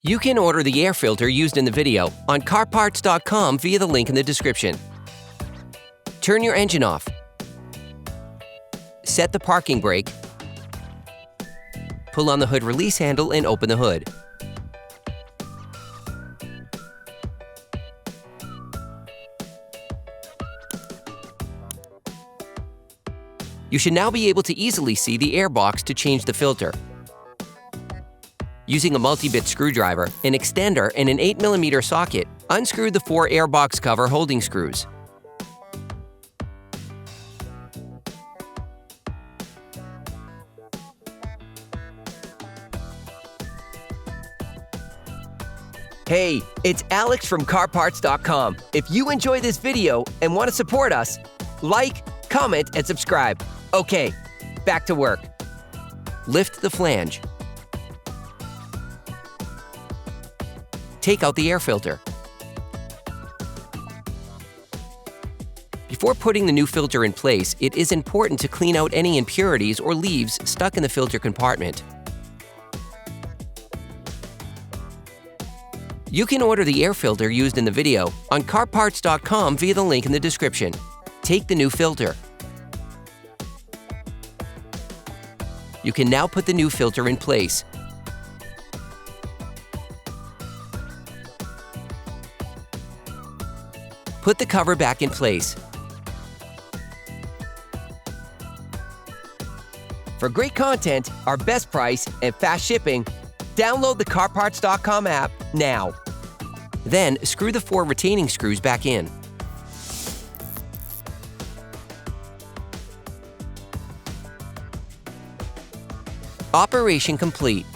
You can order the air filter used in the video on CarParts.com via the link in the description. Turn your engine off. Set the parking brake. Pull on the hood release handle and open the hood. You should now be able to easily see the airbox to change the filter. Using a multi-bit screwdriver, an extender, and an 8mm socket, unscrew the 4 airbox cover holding screws. Hey, it's Alex from CarParts.com. If you enjoy this video and want to support us, like, comment, and subscribe. Okay, back to work. Lift the flange. Take out the air filter. Before putting the new filter in place, it is important to clean out any impurities or leaves stuck in the filter compartment. You can order the air filter used in the video on CarParts.com via the link in the description. Take the new filter. You can now put the new filter in place. Put the cover back in place. For great content, our best price, and fast shipping, download the CarParts.com app now. Then, screw the 4 retaining screws back in. Operation complete.